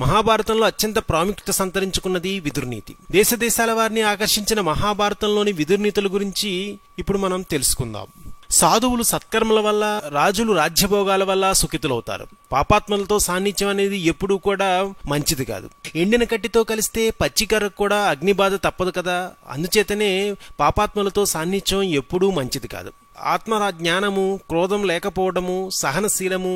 మహాభారతంలో అత్యంత ప్రాముఖ్యత సంతరించుకున్నది విదుర్నీతి. దేశదేశాల వారిని ఆకర్షించిన మహాభారతంలోని విదుర్నీతుల గురించి ఇప్పుడు మనం తెలుసుకుందాం. సాధువులు సత్కర్మల వల్ల, రాజులు రాజ్యభోగాల వల్ల సుఖితులవుతారు. పాపాత్మలతో సాన్నిధ్యం అనేది ఎప్పుడూ కూడా మంచిది కాదు. ఎండిన కట్టితో కలిస్తే పచ్చికర్రకు కూడా అగ్నిబాధ తప్పదు కదా. అందుచేతనే పాపాత్మలతో సాన్నిధ్యం ఎప్పుడూ మంచిది కాదు. ఆత్మ జ్ఞానము, క్రోధం లేకపోవడము, సహనశీలము,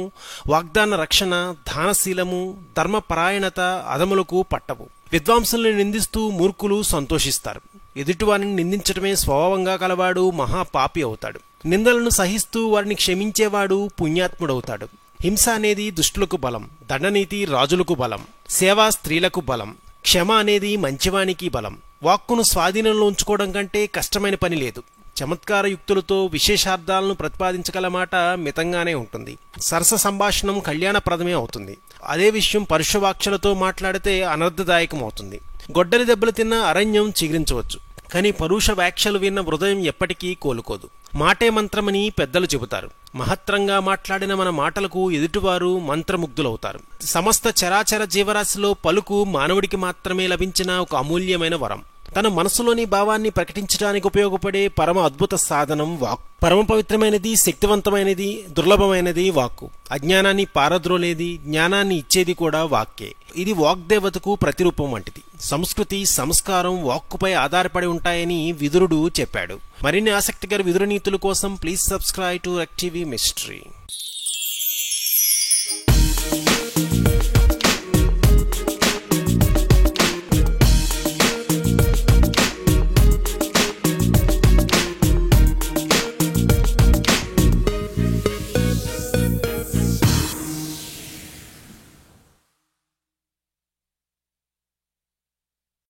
వాగ్దాన రక్షణ, దానశీలము, ధర్మపరాయణత అధములకు పట్టవు. విద్వాంసుల్ని నిందిస్తూ మూర్ఖులు సంతోషిస్తారు. ఎదుటివారిని నిందించడమే స్వభావంగా కలవాడు మహాపాపి అవుతాడు. నిందలను సహిస్తూ వారిని క్షమించేవాడు పుణ్యాత్ముడవుతాడు. హింస అనేది దుష్టులకు బలం, దండనీతి రాజులకు బలం, సేవ స్త్రీలకు బలం, క్షమ అనేది మంచివానికి బలం. వాక్కును స్వాధీనంలో ఉంచుకోవడం కంటే కష్టమైన పని లేదు. చమత్కార యుక్తులతో విశేషార్థాలను ప్రతిపాదించగల మాట మితంగానే ఉంటుంది. సరస సంభాషణం కళ్యాణప్రదమే అవుతుంది. అదే విషయం పరుషవాక్షలతో మాట్లాడితే అనర్థదాయకం అవుతుంది. గొడ్డలి దెబ్బలు తిన్న అరణ్యం చిగురించవచ్చు, కానీ పరుష వ్యాఖ్యలు విన్న హృదయం ఎప్పటికీ కోలుకోదు. మాటే మంత్రమని పెద్దలు చెబుతారు. మహత్తరంగా మాట్లాడిన మన మాటలకు ఎదుటివారు మంత్రముగ్ధులవుతారు. సమస్త చరాచర జీవరాశిలో పలుకు మానవుడికి మాత్రమే లభించిన ఒక అమూల్యమైన వరం. తన మనసులోని భావాన్ని ప్రకటించడానికి ఉపయోగపడే పరమ అద్భుత సాధనం వాక్. పరమ పవిత్రమైనది, శక్తివంతమైనది, దుర్లభమైనది వాక్కు. అజ్ఞానాన్ని పారద్రోలేది, జ్ఞానాన్ని ఇచ్చేది కూడా వాక్కే. ఇది వాగ్దేవతకు ప్రతిరూపం వంటిది. సంస్కృతి, సంస్కారం వాక్కుపై ఆధారపడి ఉంటాయని విదురుడు చెప్పాడు. మరిన్ని ఆసక్తికర విదుర నీతుల కోసం ప్లీజ్ సబ్స్క్రైబ్ టు రెక్ టీవీ మిస్టరీ.